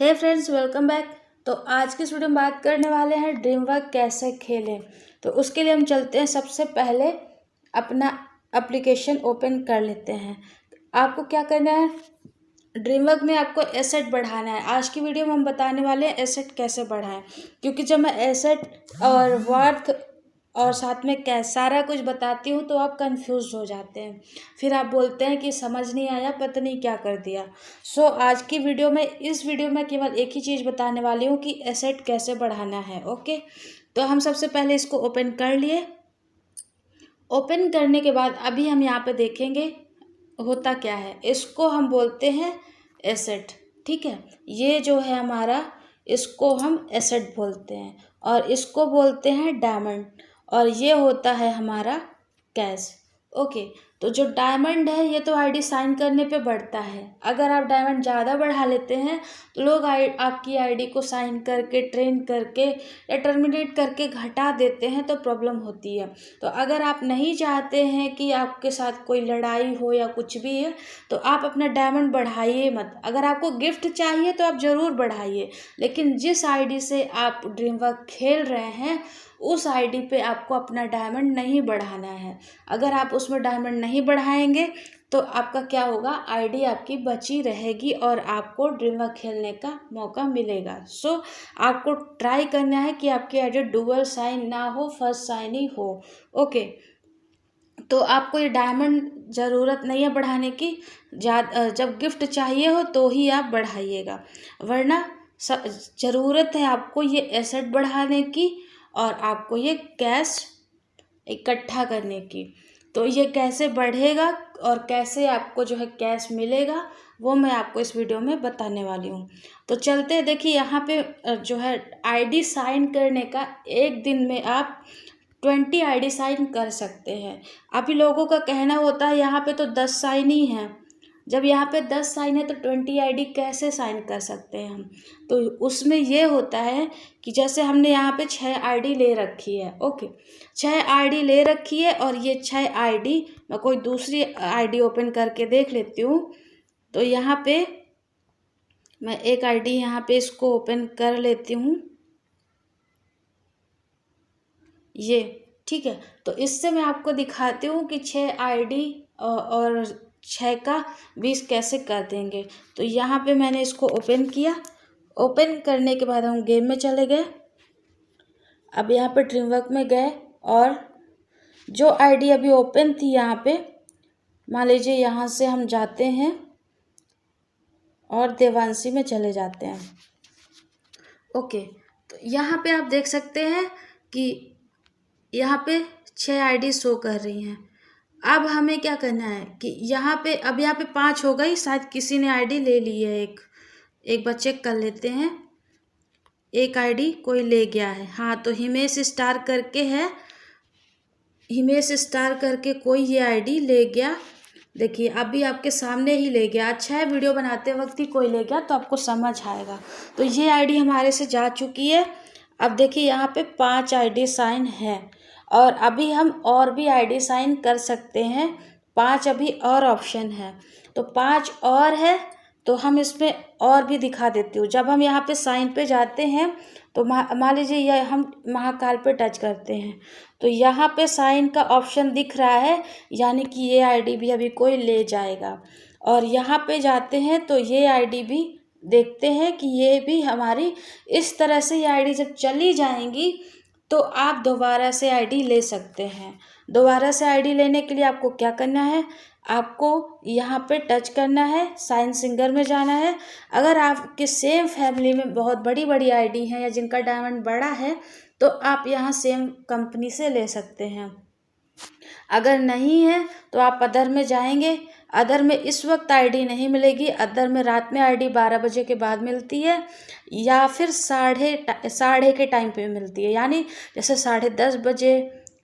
हे friends, welcome back. तो आज की इस वीडियो में बात करने वाले हैं ड्रीम वर्क कैसे खेलें। तो उसके लिए हम चलते हैं, सबसे पहले अपना एप्लीकेशन ओपन कर लेते हैं। आपको क्या करना है, ड्रीम वर्क में आपको एसेट बढ़ाना है। आज की वीडियो में हम बताने वाले हैं एसेट कैसे बढ़ाएं, क्योंकि जब मैं एसेट और वर्थ और साथ में कैश सारा कुछ बताती हूँ तो आप कंफ्यूज हो जाते हैं, फिर आप बोलते हैं कि समझ नहीं आया, पता नहीं क्या कर दिया। आज की वीडियो में, इस वीडियो में केवल एक ही चीज़ बताने वाली हूँ कि एसेट कैसे बढ़ाना है। ओके, तो हम सबसे पहले इसको ओपन कर लिए। ओपन करने के बाद अभी हम यहाँ पे देखेंगे होता क्या है। इसको हम बोलते हैं एसेट, ठीक है। ये जो है हमारा, इसको हम एसेट बोलते हैं और इसको बोलते हैं डायमंड, और ये होता है हमारा कैश। ओके, तो जो डायमंड है ये तो आईडी साइन करने पे बढ़ता है। अगर आप डायमंड ज़्यादा बढ़ा लेते हैं तो लोग आपकी आईडी को साइन करके, ट्रेन करके या टर्मिनेट करके घटा देते हैं, तो प्रॉब्लम होती है। तो अगर आप नहीं चाहते हैं कि आपके साथ कोई लड़ाई हो या कुछ भी है, तो आप अपना डायमंड बढ़ाइए मत। अगर आपको गिफ्ट चाहिए तो आप ज़रूर बढ़ाइए, लेकिन जिस आईडी से आप ड्रीम वर्क खेल रहे हैं उस आईडी पे आपको अपना डायमंड नहीं बढ़ाना है। अगर आप उसमें डायमंड नहीं बढ़ाएंगे तो आपका क्या होगा, आईडी आपकी बची रहेगी और आपको ड्रीम वर्क खेलने का मौका मिलेगा। आपको ट्राई करना है कि आपकी आईडी डुअल साइन ना हो, फर्स्ट साइन ही हो। ओके, तो आपको ये डायमंड ज़रूरत नहीं है बढ़ाने की। जब गिफ्ट चाहिए हो तो ही आप बढ़ाइएगा, वरना ज़रूरत है आपको ये एसेट बढ़ाने की और आपको ये कैश इकट्ठा करने की। तो ये कैसे बढ़ेगा और कैसे आपको जो है कैश मिलेगा, वो मैं आपको इस वीडियो में बताने वाली हूँ। तो चलते हैं, देखिए यहाँ पे जो है आईडी साइन करने का, एक दिन में आप 20 आईडी साइन कर सकते हैं। अभी लोगों का कहना होता है यहाँ पे तो 10 साइन ही हैं। जब यहाँ पे 10 साइन है तो 20 आईडी कैसे साइन कर सकते हैं हम। तो उसमें ये होता है कि जैसे हमने यहाँ पे 6 आईडी ले रखी है। ओके, 6 आईडी ले रखी है और ये 6 आईडी, मैं कोई दूसरी आईडी ओपन करके देख लेती हूँ। तो यहाँ पे मैं एक आईडी यहाँ पे इसको ओपन कर लेती हूँ, ये ठीक है। तो इससे मैं आपको दिखाती हूँ कि 6 आईडी और 6 का 20 कैसे कर देंगे। तो यहाँ पे मैंने इसको ओपन किया। ओपन करने के बाद हम गेम में चले गए। अब यहाँ पे ड्रीम वर्क में गए और जो आईडी अभी ओपन थी यहाँ पे, मान लीजिए यहाँ से हम जाते हैं और देवांशी में चले जाते हैं। ओके, तो यहाँ पे आप देख सकते हैं कि यहाँ पे 6 आईडी शो कर रही हैं। अब हमें क्या करना है कि यहाँ पे, अब यहाँ पे 5 हो गई, शायद किसी ने आईडी ले ली है। एक बार चेक कर लेते हैं, एक आईडी कोई ले गया है। हाँ, तो हिमेश स्टार करके है, हिमेश स्टार करके कोई ये आईडी ले गया। देखिए अभी आपके सामने ही ले गया। अच्छा है, वीडियो बनाते वक्त ही कोई ले गया तो आपको समझ आएगा। तो ये आईडी हमारे से जा चुकी है। अब देखिए यहाँ पे 5 आईडी साइन है और अभी हम और भी आईडी साइन कर सकते हैं। 5 अभी और ऑप्शन है, तो 5 और है। तो हम इसमें और भी दिखा देती हूँ। जब हम यहाँ पे साइन पे जाते हैं तो मान लीजिए यह हम महाकाल पे टच करते हैं तो यहाँ पे साइन का ऑप्शन दिख रहा है, यानी कि ये आईडी भी अभी कोई ले जाएगा। और यहाँ पे जाते हैं तो ये आईडी भी देखते हैं कि ये भी हमारी, इस तरह से ये आईडी जब चली जाएंगी तो आप दोबारा से आईडी ले सकते हैं। दोबारा से आईडी लेने के लिए आपको क्या करना है, आपको यहाँ पे टच करना है, साइन सिंगर में जाना है। अगर आपके सेम फैमिली में बहुत बड़ी बड़ी आईडी हैं या जिनका डायमंड बड़ा है तो आप यहाँ सेम कंपनी से ले सकते हैं। अगर नहीं है तो आप अदर में जाएंगे। अदर में इस वक्त आईडी नहीं मिलेगी, अदर में रात में आईडी 12 बजे के बाद मिलती है या फिर साढ़े के टाइम पे मिलती है। यानी जैसे 10:30 बजे,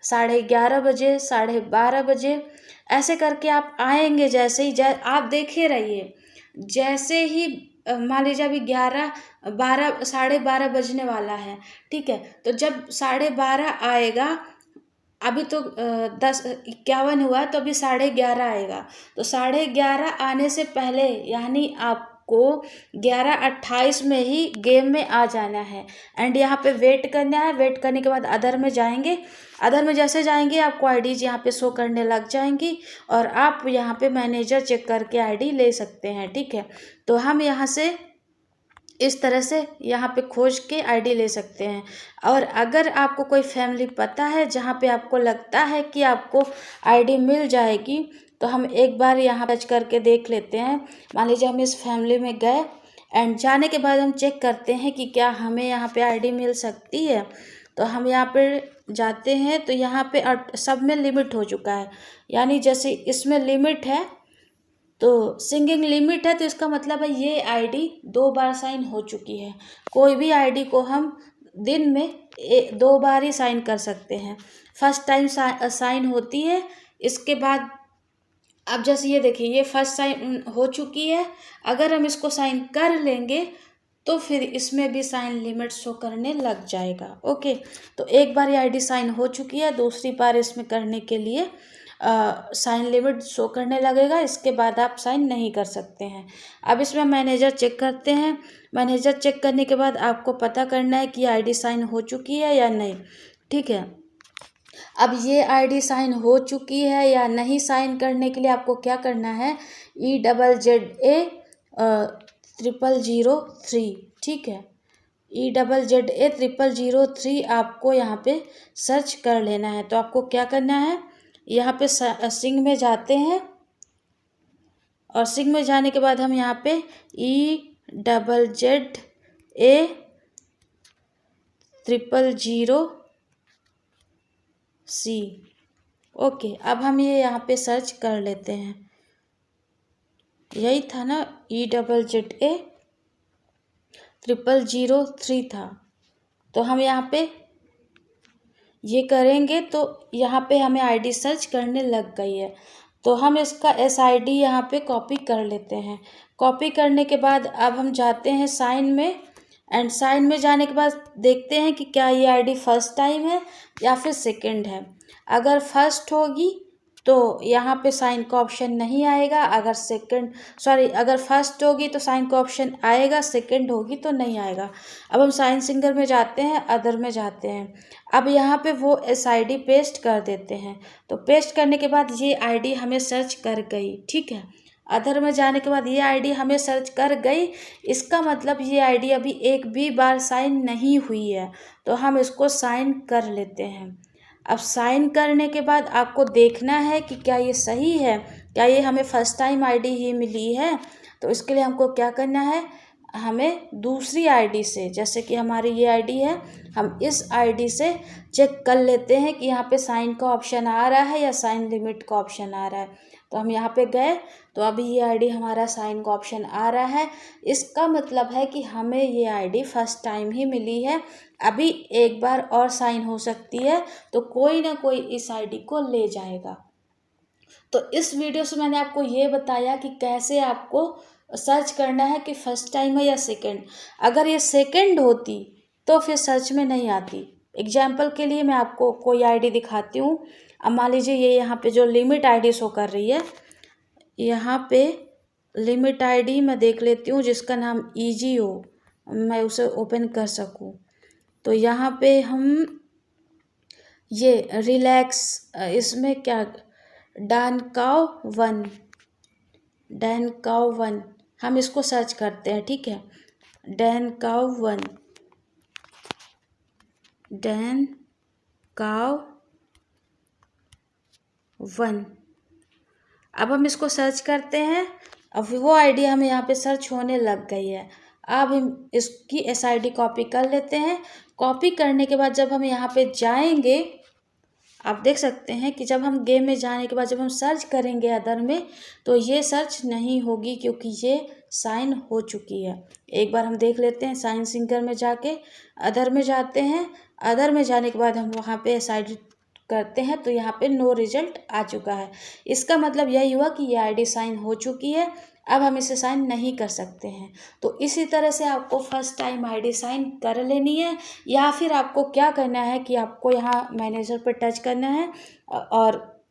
11:30 बजे, 12:30 बजे, ऐसे करके आप आएंगे। जैसे ही आप देखे रहिए, जैसे ही मान लीजिए अभी 12 बजने वाला है, ठीक है। तो जब 12:30 आएगा, अभी तो 10:51 हुआ, तो अभी 11:30 आएगा। तो 11:30 आने से पहले, यानी आप आपको 11:28 में ही गेम में आ जाना है एंड यहाँ पे वेट करना है। वेट करने के बाद अदर में जाएंगे। अदर में जैसे जाएंगे आपको आईडीज यहाँ पे शो करने लग जाएंगी और आप यहाँ पे मैनेजर चेक करके आईडी ले सकते हैं। ठीक है, तो हम यहाँ से इस तरह से यहाँ पे खोज के आईडी ले सकते हैं। और अगर आपको कोई फैमिली पता है जहाँ पे आपको लगता है कि आपको आईडी मिल जाएगी, तो हम एक बार यहाँ सर्च करके देख लेते हैं। मान लीजिए हम इस फैमिली में गए एंड जाने के बाद हम चेक करते हैं कि क्या हमें यहाँ पे आईडी मिल सकती है। तो हम यहाँ पे जाते हैं तो यहाँ पे सब में लिमिट हो चुका है, यानी जैसे इसमें लिमिट है तो सिंगिंग लिमिट है, तो इसका मतलब है ये आईडी 2 बार साइन हो चुकी है। कोई भी आईडी को हम दिन में 2 बार ही साइन कर सकते हैं। फर्स्ट टाइम साइन होती है, इसके बाद अब जैसे ये देखिए ये फर्स्ट साइन हो चुकी है। अगर हम इसको साइन कर लेंगे तो फिर इसमें भी साइन लिमिट शो करने लग जाएगा। ओके, तो एक बार ये आईडी साइन हो चुकी है, दूसरी बार इसमें करने के लिए साइन लिमिट शो करने लगेगा। इसके बाद आप साइन नहीं कर सकते हैं। अब इसमें मैनेजर चेक करते हैं। मैनेजर चेक करने के बाद आपको पता करना है कि आईडी साइन हो चुकी है या नहीं। ठीक है, अब ये आईडी साइन हो चुकी है या नहीं, साइन करने के लिए आपको क्या करना है, EZZA0003। ठीक है, EZZA0003 आपको यहाँ पे सर्च कर लेना है। तो आपको क्या करना है, यहाँ पे सिंग में जाते हैं और सिंग में जाने के बाद हम यहाँ पे EZZA0003। ओके, अब हम ये यहाँ पे सर्च कर लेते हैं। यही था ना, EZZA0003 था। तो हम यहाँ पे ये करेंगे तो यहाँ पे हमें आईडी सर्च करने लग गई है। तो हम इसका SID यहाँ पे कॉपी कर लेते हैं। कॉपी करने के बाद अब हम जाते हैं साइन में एंड साइन में जाने के बाद देखते हैं कि क्या ये आईडी फर्स्ट टाइम है या फिर सेकंड है। अगर फर्स्ट होगी तो यहाँ पे साइन का ऑप्शन नहीं आएगा। अगर फर्स्ट होगी तो साइन का ऑप्शन आएगा, सेकंड होगी तो नहीं आएगा। अब हम साइन सिंगर में जाते हैं, अदर में जाते हैं। अब यहाँ पे वो SID पेस्ट कर देते हैं। तो पेस्ट करने के बाद ये आईडी हमें सर्च कर गई। ठीक है, अदर में जाने के बाद ये आईडी हमें सर्च कर गई। इसका मतलब ये आईडी अभी एक भी बार साइन नहीं हुई है, तो हम इसको साइन कर लेते हैं। अब साइन करने के बाद आपको देखना है कि क्या ये सही है, क्या ये हमें फर्स्ट टाइम आईडी ही मिली है। तो इसके लिए हमको क्या करना है, हमें दूसरी आईडी से, जैसे कि हमारी ये आईडी है, हम इस आईडी से चेक कर लेते हैं कि यहाँ पे साइन का ऑप्शन आ रहा है या साइन लिमिट का ऑप्शन आ रहा है। तो हम यहाँ पे गए तो अभी ये आईडी हमारा साइन का ऑप्शन आ रहा है। इसका मतलब है कि हमें ये आईडी फर्स्ट टाइम ही मिली है। अभी एक बार और साइन हो सकती है, तो कोई ना कोई इस आईडी को ले जाएगा। तो इस वीडियो से मैंने आपको ये बताया कि कैसे आपको सर्च करना है कि फर्स्ट टाइम है या सेकंड। अगर ये सेकंड होती तो फिर सर्च में नहीं आती। एग्जाम्पल के लिए मैं आपको कोई आईडी दिखाती हूँ। अब मान लीजिए ये यहाँ पे जो लिमिट आईडी शो कर रही है, यहाँ पे लिमिट आईडी मैं देख लेती हूँ जिसका नाम EG हो, मैं उसे ओपन कर सकूँ। तो यहाँ पे हम ये रिलैक्स, इसमें क्या, डैनकाउ1 हम इसको सर्च करते हैं। ठीक है, डैनकाउ1 अब हम इसको सर्च करते हैं। अब वो आईडी हमें यहाँ पे सर्च होने लग गई है। अब हम इसकी SID कॉपी कर लेते हैं। कॉपी करने के बाद जब हम यहाँ पे जाएंगे, आप देख सकते हैं कि जब हम गेम में जाने के बाद जब हम सर्च करेंगे अदर में, तो ये सर्च नहीं होगी क्योंकि ये साइन हो चुकी है। एक बार हम देख लेते हैं, साइन सिंगर में जाके अदर में जाते हैं। अदर में जाने के बाद हम वहाँ पे SID करते हैं तो यहाँ पे नो रिजल्ट आ चुका है। इसका मतलब यही हुआ कि ये आईडी साइन हो चुकी है, अब हम इसे साइन नहीं कर सकते हैं। तो इसी तरह से आपको फर्स्ट टाइम आईडी साइन कर लेनी है, या फिर आपको क्या करना है कि आपको यहाँ मैनेजर पर टच करना है और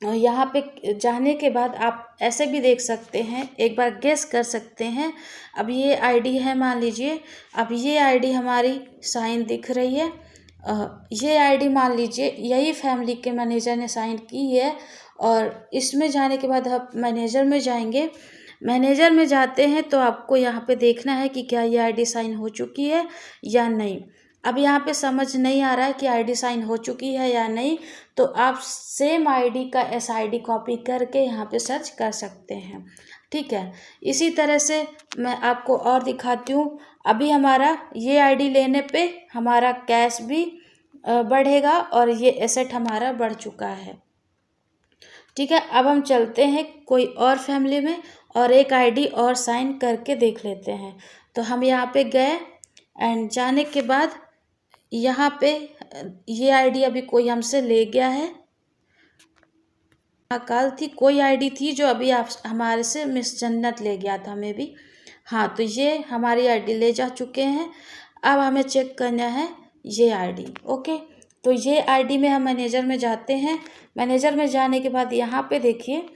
यहाँ पे जाने के बाद आप ऐसे भी देख सकते हैं, एक बार गेस कर सकते हैं। अब ये आईडी है, मान लीजिए अब ये आईडी हमारी साइन दिख रही है। ये आईडी मान लीजिए यही फैमिली के मैनेजर ने साइन की है। और इसमें जाने के बाद आप मैनेजर में जाएंगे। मैनेजर में जाते हैं तो आपको यहाँ पे देखना है कि क्या ये आईडी साइन हो चुकी है या नहीं। अब यहाँ पे समझ नहीं आ रहा है कि आईडी साइन हो चुकी है या नहीं, तो आप सेम आईडी का एसआईडी कॉपी करके यहाँ पे सर्च कर सकते हैं। ठीक है, इसी तरह से मैं आपको और दिखाती हूँ। अभी हमारा ये आईडी लेने पे हमारा कैश भी बढ़ेगा और ये एसेट हमारा बढ़ चुका है। ठीक है, अब हम चलते हैं कोई और फैमिली में और एक आईडी और साइन करके देख लेते हैं। तो हम यहाँ पे गए एंड जाने के बाद यहाँ पे ये आईडी अभी कोई हमसे ले गया है। अकाल थी, कोई आईडी थी जो अभी आप हमारे से मिस जन्नत ले गया था मे बी। हाँ, तो ये हमारी आईडी ले जा चुके हैं। अब हमें चेक करना है ये आईडी। ओके, तो ये आईडी में हम मैनेजर में जाते हैं। मैनेजर में जाने के बाद यहाँ पे देखिए,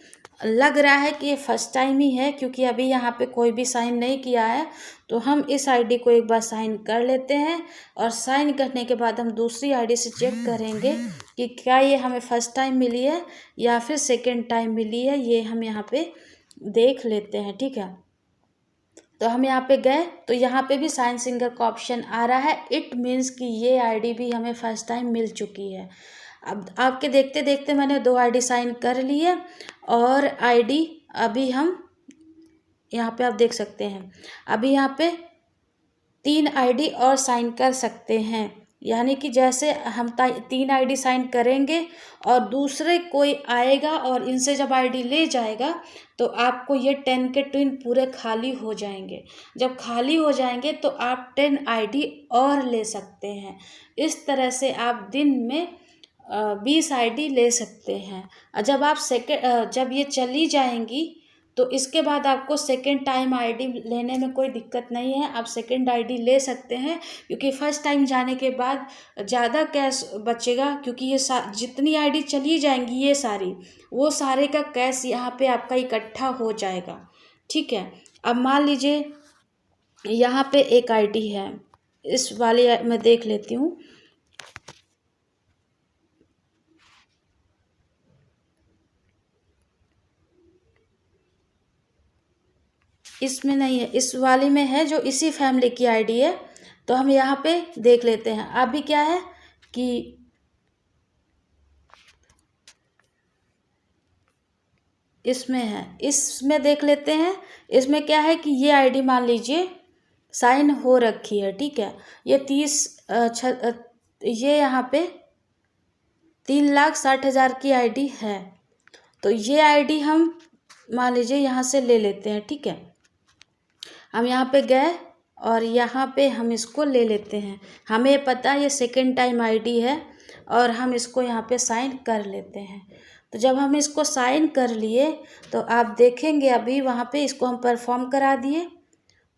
लग रहा है कि ये फर्स्ट टाइम ही है क्योंकि अभी यहाँ पे कोई भी साइन नहीं किया है। तो हम इस आईडी को एक बार साइन कर लेते हैं और साइन करने के बाद हम दूसरी आईडी से चेक करेंगे कि क्या ये हमें फर्स्ट टाइम मिली है या फिर सेकेंड टाइम मिली है, ये हम यहाँ पे देख लेते हैं। ठीक है, तो हम यहाँ पे गए तो यहाँ पे भी साइन सिंगर का ऑप्शन आ रहा है। इट मीन्स कि ये आईडी भी हमें फर्स्ट टाइम मिल चुकी है। अब आपके देखते देखते मैंने 2 आईडी साइन कर ली है और आईडी अभी हम यहाँ पे आप देख सकते हैं, अभी यहाँ पे 3 आईडी और साइन कर सकते हैं। यानी कि जैसे हम 3 आईडी साइन करेंगे और दूसरे कोई आएगा और इनसे जब आईडी ले जाएगा तो आपको ये 10 के ट्विन पूरे खाली हो जाएंगे। जब खाली हो जाएंगे तो आप 10 आईडी और ले सकते हैं। इस तरह से आप दिन में 20 आईडी ले सकते हैं। जब आप जब ये चली जाएंगी तो इसके बाद आपको सेकेंड टाइम आईडी लेने में कोई दिक्कत नहीं है। आप सेकेंड आईडी ले सकते हैं क्योंकि फर्स्ट टाइम जाने के बाद ज़्यादा कैश बचेगा, क्योंकि ये जितनी आईडी चली जाएंगी ये सारी, वो सारे का कैश यहाँ पे आपका इकट्ठा हो जाएगा। ठीक है, अब मान लीजिए यहाँ पे एक आईडी है, इस वाली मैं देख लेती हूँ। इसमें नहीं है, इस वाली में है जो इसी फैमिली की आईडी है। तो हम यहाँ पे देख लेते हैं। अभी क्या है कि इसमें है, इसमें देख लेते हैं। इसमें क्या है कि ये आईडी मान लीजिए साइन हो रखी है। ठीक है, ये 30 ये यहाँ पे 3,60,000 की आईडी है। तो ये आईडी हम मान लीजिए यहाँ से ले लेते हैं। ठीक है, हम यहाँ पे गए और यहाँ पे हम इसको ले लेते हैं। हमें पता है ये सेकेंड टाइम आईडी है और हम इसको यहाँ पे साइन कर लेते हैं। तो जब हम इसको साइन कर लिए तो आप देखेंगे अभी वहाँ पे इसको हम परफॉर्म करा दिए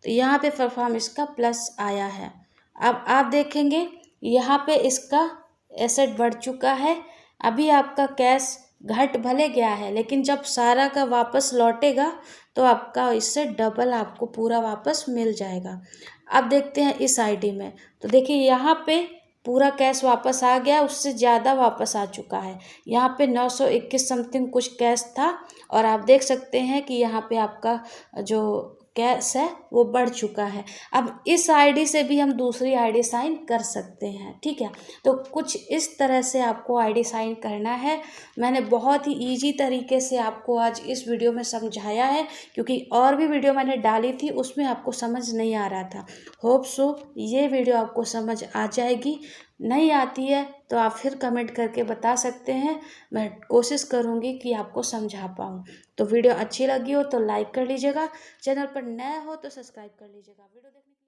तो यहाँ पे परफॉर्म इसका प्लस आया है। अब आप देखेंगे यहाँ पे इसका एसेट बढ़ चुका है। अभी आपका कैश घट भले गया है लेकिन जब सारा का वापस लौटेगा तो आपका इससे डबल आपको पूरा वापस मिल जाएगा। अब देखते हैं इस आईडी में, तो देखिए यहाँ पे पूरा कैश वापस आ गया, उससे ज़्यादा वापस आ चुका है। यहाँ पे 921 समथिंग कुछ कैश था और आप देख सकते हैं कि यहाँ पे आपका जो कैश है वो बढ़ चुका है। अब इस आईडी से भी हम दूसरी आईडी साइन कर सकते हैं। ठीक है, तो कुछ इस तरह से आपको आईडी साइन करना है। मैंने बहुत ही इजी तरीके से आपको आज इस वीडियो में समझाया है क्योंकि और भी वीडियो मैंने डाली थी उसमें आपको समझ नहीं आ रहा था। होप सो ये वीडियो आपको समझ आ जाएगी। नहीं आती है तो आप फिर कमेंट करके बता सकते हैं, मैं कोशिश करूँगी कि आपको समझा पाऊँ। तो वीडियो अच्छी लगी हो तो लाइक कर लीजिएगा, चैनल पर नया हो तो सब्सक्राइब कर लीजिएगा। वीडियो देखने